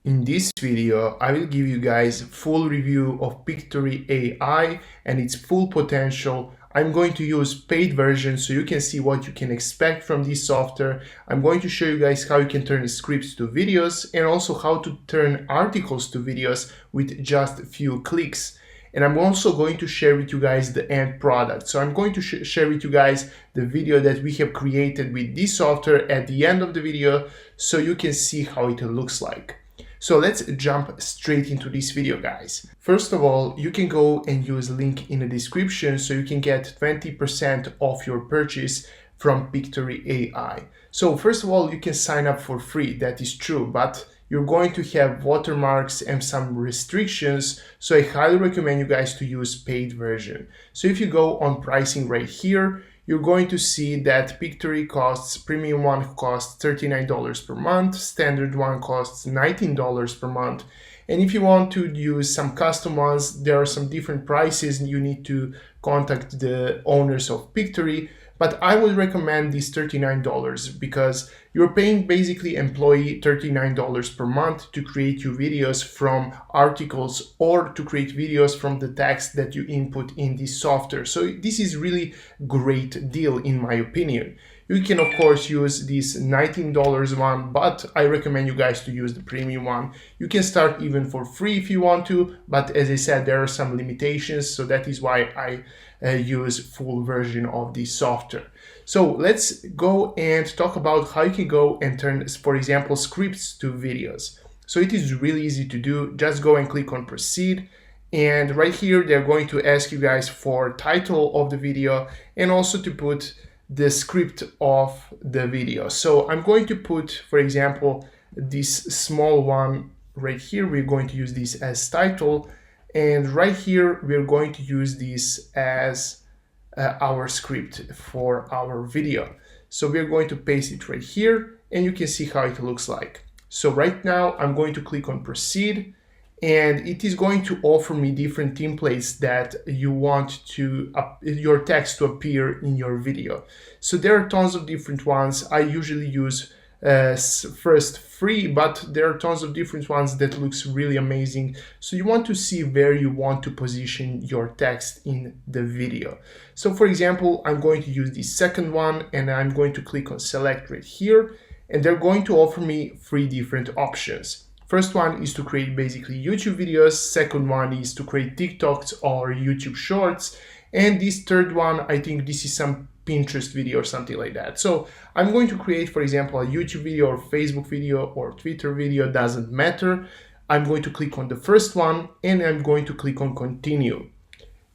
In this video, I will give you guys full review of Pictory AI and its full potential. I'm going to use paid version so you can see what you can expect from this software. I'm going to show you guys how you can turn scripts to videos and also how to turn articles to videos with just a few clicks. And I'm also going to share with you guys the end product. So I'm going to share with you guys the video that we have created with this software at the end of the video so you can see how it looks like. So let's jump straight into this video, guys. First of all, you can go and use link in the description so you can get 20% off your purchase from Pictory AI. So first of all, you can sign up for free, that is true, but you're going to have watermarks and some restrictions, so I highly recommend you guys to use paid version. So if you go on pricing right here, you're going to see that Pictory costs, premium one costs $39 per month, standard one costs $19 per month. And if you want to use some custom ones, there are some different prices and you need to contact the owners of Pictory. But I would recommend this $39 because you're paying basically employee $39 per month to create your videos from articles or to create videos from the text that you input in this software. So this is really great deal in my opinion. You can of course use this $19 one, but I recommend you guys to use the premium one. You can start even for free if you want to, but as I said, there are some limitations, so that is why I use full version of this software. So let's go and talk about how you can go and turn, for example, scripts to videos. So it is really easy to do. Just go and click on proceed. And right here, they're going to ask you guys for title of the video and also to put the script of the video. So I'm going to put, for example, this small one right here. We're going to use this as title. And right here, we're going to use this as our script for our video. So we're going to paste it right here and you can see how it looks like. So right now I'm going to click on proceed and it is going to offer me different templates that you want to your text to appear in your video. So there are tons of different ones. I usually use first free, but there are tons of different ones that looks really amazing. So you want to see where you want to position your text in the video. So for example, I'm going to use the second one and I'm going to click on select right here and they're going to offer me three different options. First one is to create basically YouTube videos. Second one is to create TikToks or YouTube shorts. And this third one, I think this is some Pinterest video or something like that. So I'm going to create, for example, a YouTube video or Facebook video or Twitter video, doesn't matter. I'm going to click on the first one and I'm going to click on continue.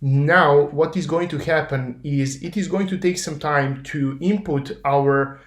Now, what is going to happen is it is going to take some time to input our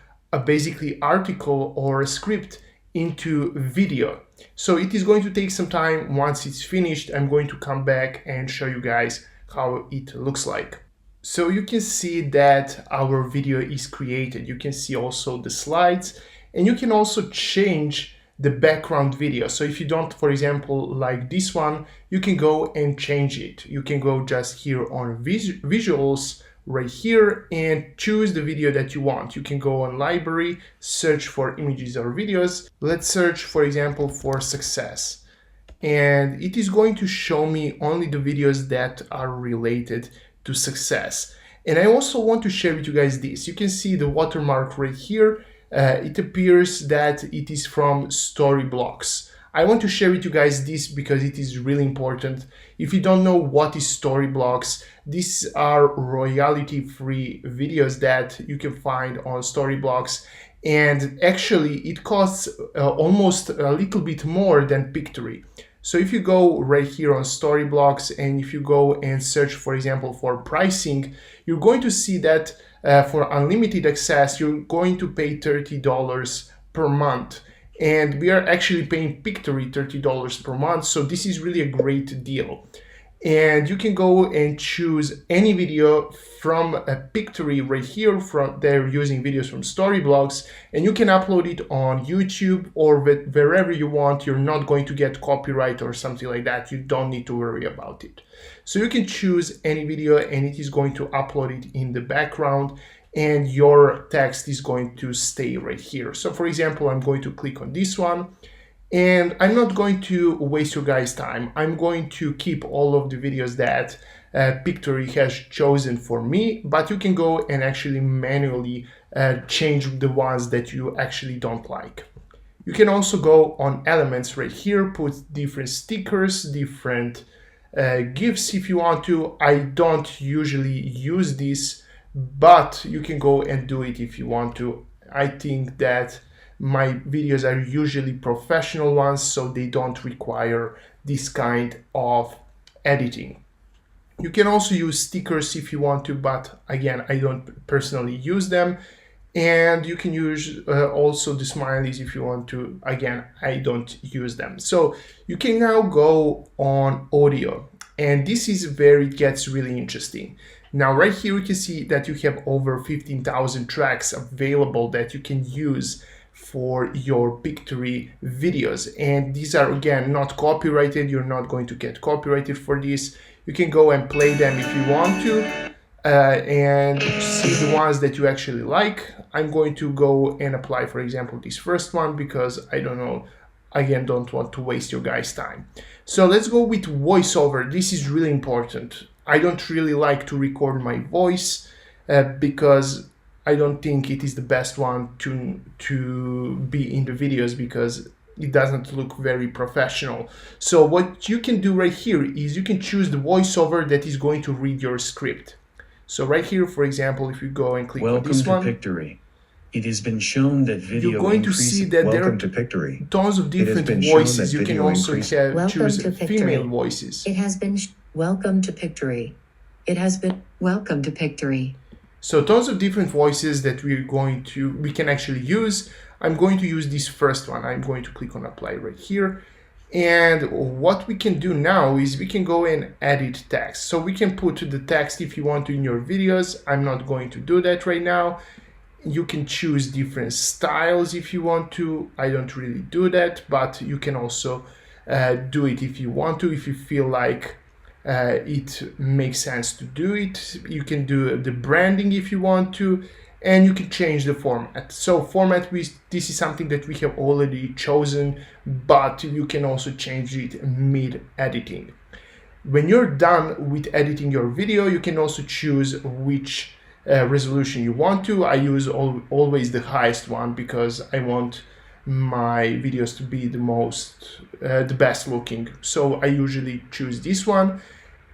basically article or a script into video. So it is going to take some time. Once it's finished, I'm going to come back and show you guys how it looks like. So you can see that our video is created. You can see also the slides and you can also change the background video. So if you don't, for example, like this one, you can go and change it. You can go just here on visuals right here and choose the video that you want. You can go on library, search for images or videos. Let's search, for example, for success. And it is going to show me only the videos that are related to success. And I also want to share with you guys this. You can see the watermark right here. It appears that it is from Storyblocks. I want to share with you guys this because it is really important. If you don't know what is Storyblocks, these are royalty-free videos that you can find on Storyblocks. And actually it costs almost a little bit more than Pictory. So if you go right here on Storyblocks and if you go and search, for example, for pricing, you're going to see that for unlimited access, you're going to pay $30 per month. And we are actually paying Pictory $30 per month. So this is really a great deal. And you can go and choose any video from a Pictory right here. They're using videos from Storyblocks and you can upload it on YouTube or wherever you want. You're not going to get copyright or something like that. You don't need to worry about it. So you can choose any video and it is going to upload it in the background and your text is going to stay right here. So for example, I'm going to click on this one And I'm not going to waste your guys' time. I'm going to keep all of the videos that Pictory has chosen for me, but you can go and actually manually change the ones that you actually don't like. You can also go on elements right here, put different stickers, different GIFs if you want to. I don't usually use this, but you can go and do it if you want to. I think that my videos are usually professional ones, so they don't require this kind of editing. You can also use stickers if you want to, but again, I don't personally use them. And you can use also the smileys if you want to. Again, I don't use them. So you can now go on audio, and this is where it gets really interesting. Now right here you can see that you have over 15,000 tracks available that you can use for your Pictory videos, and these are again not copyrighted. You're not going to get copyrighted for this. You can go and play them if you want to. And see the ones that you actually like. I'm going to go and apply, for example, this first one because I don't know, again, don't want to waste your guys' time. So let's go with voiceover. This is really important. I don't really like to record my voice because I don't think it is the best one to be in the videos because it doesn't look very professional. So what you can do right here is you can choose the voiceover that is going to read your script. So right here, for example, if you go and click on this one, welcome to Pictory. It has been shown that video you're going to see that there are tons of different voices. You can also choose female voices. It has been welcome to Pictory. It has been welcome to Pictory. So tons of different voices that we can actually use. I'm going to use this first one. I'm going to click on apply right here. And what we can do now is we can go and edit text. So we can put the text if you want to in your videos. I'm not going to do that right now. You can choose different styles if you want to. I don't really do that, but you can also do it if you want to, if you feel like it makes sense to do it. You can do the branding if you want to, and you can change the format. So format, this is something that we have already chosen, but you can also change it mid-editing. When you're done with editing your video, you can also choose which resolution you want to. I use always the highest one because I want my videos to be the best looking. So I usually choose this one.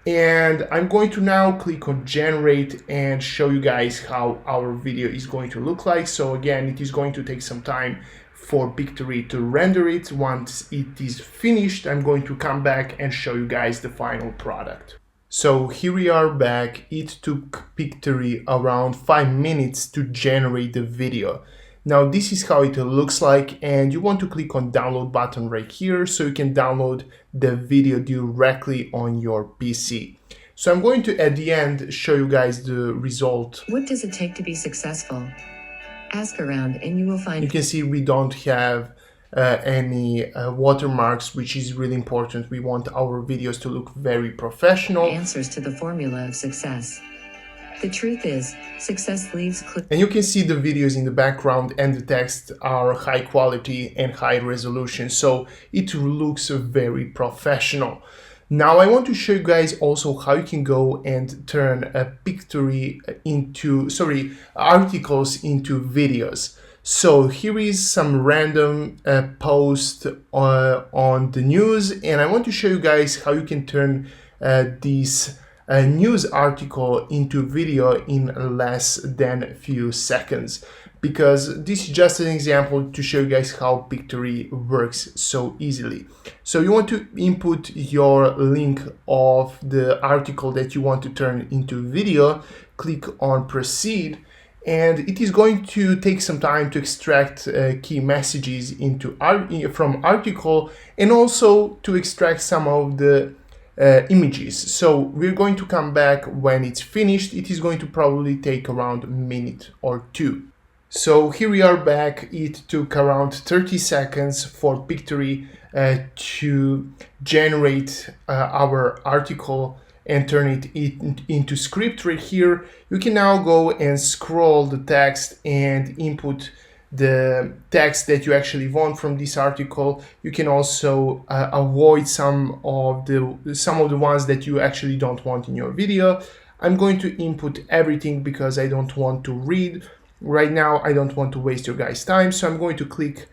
And I'm going to now click on generate and show you guys how our video is going to look like. So again, it is going to take some time for Pictory to render it. Once it is finished, I'm going to come back and show you guys the final product. So here we are back. It took Pictory around 5 minutes to generate the video. Now this is how it looks like, and you want to click on download button right here so you can download the video directly on your PC. So I'm going to at the end show you guys the result. What does it take to be successful? Ask around and you will find. You can see we don't have any watermarks, which is really important. We want our videos to look very professional. Answers to the formula of success. The truth is, success leaves clues. And you can see the videos in the background and the text are high quality and high resolution, so it looks very professional. Now I want to show you guys also how you can go and turn a Pictory articles into videos. So here is some random post on the news, and I want to show you guys how you can turn these news article into video in less than a few seconds, because this is just an example to show you guys how Pictory works so easily. So you want to input your link of the article that you want to turn into video, click on proceed, and it is going to take some time to extract key messages from article, and also to extract some of the images. So we're going to come back when it's finished. It is going to probably take around a minute or two. So here we are back. It took around 30 seconds for Pictory to generate our article and turn it into script right here. You can now go and scroll the text and input the text that you actually want from this article. You can also avoid some of the ones that you actually don't want in your video. I'm going to input everything because I don't want to read right now. I don't want to waste your guys' time, so I'm going to click.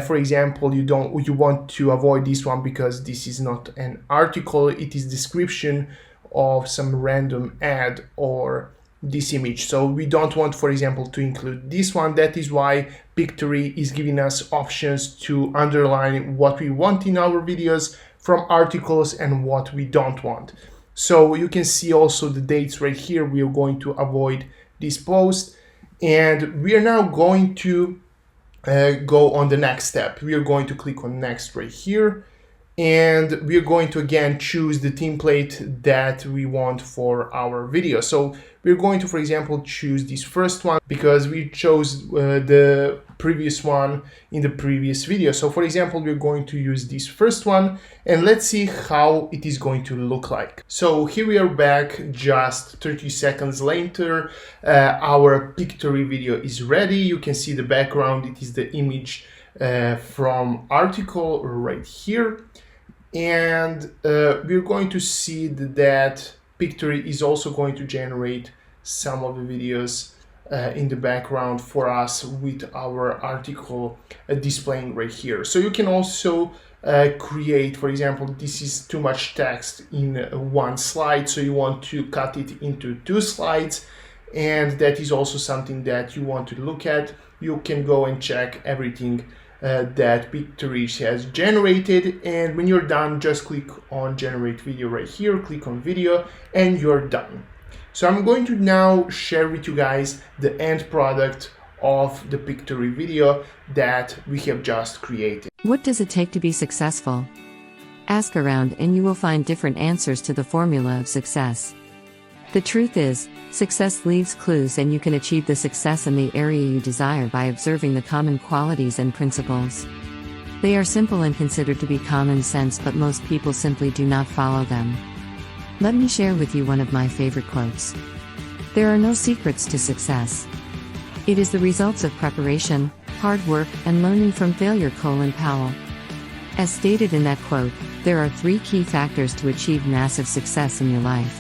For example, you want to avoid this one because this is not an article, it is description of some random ad or this image. So we don't want, for example, to include this one. That is why Pictory is giving us options to underline what we want in our videos from articles and what we don't want. So you can see also the dates right here. We are going to avoid this post, and we are now going to go on the next step. We are going to click on next right here, and we are going to again choose the template that we want for our video. So we're going to, for example, choose this first one because we chose the previous one in the previous video. So for example, we're going to use this first one, and let's see how it is going to look like. So here we are back just 30 seconds later. Our Pictory video is ready. You can see the background. It is the image from article right here. And we're going to see that Pictory is also going to generate some of the videos in the background for us with our article displaying right here. So you can also create, for example, this is too much text in one slide, so you want to cut it into 2 slides, and that is also something that you want to look at. You can go and check everything that Pictory has generated, and when you're done, just click on generate video right here, click on video, and you're done. So I'm going to now share with you guys the end product of the Pictory video that we have just created. What does it take to be successful? Ask around and you will find different answers to the formula of success. The truth is, success leaves clues, and you can achieve the success in the area you desire by observing the common qualities and principles. They are simple and considered to be common sense, but most people simply do not follow them. Let me share with you one of my favorite quotes. There are no secrets to success. It is the results of preparation, hard work, and learning from failure. Powell. As stated in that quote, there are 3 key factors to achieve massive success in your life.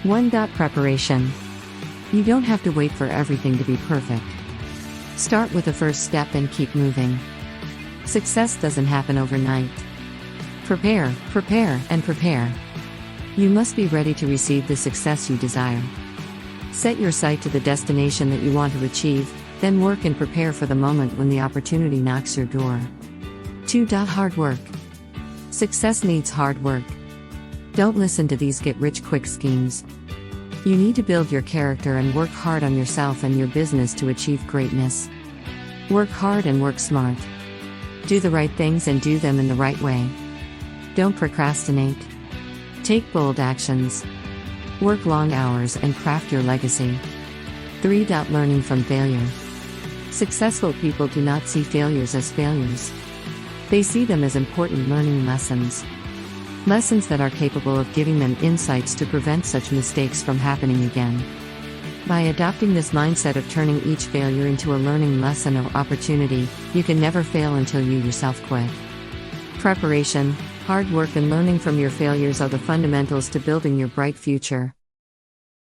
1. Preparation. You don't have to wait for everything to be perfect. Start with the first step and keep moving. Success doesn't happen overnight. Prepare, prepare, and prepare. You must be ready to receive the success you desire. Set your sight to the destination that you want to achieve, then work and prepare for the moment when the opportunity knocks your door. 2. Hard work. Success needs hard work. Don't listen to these get-rich-quick schemes. You need to build your character and work hard on yourself and your business to achieve greatness. Work hard and work smart. Do the right things and do them in the right way. Don't procrastinate. Take bold actions. Work long hours and craft your legacy. 3. Learning from failure. Successful people do not see failures as failures. They see them as important learning lessons. Lessons that are capable of giving them insights to prevent such mistakes from happening again. By adopting this mindset of turning each failure into a learning lesson or opportunity, you can never fail until you yourself quit. Preparation, hard work, and learning from your failures are the fundamentals to building your bright future.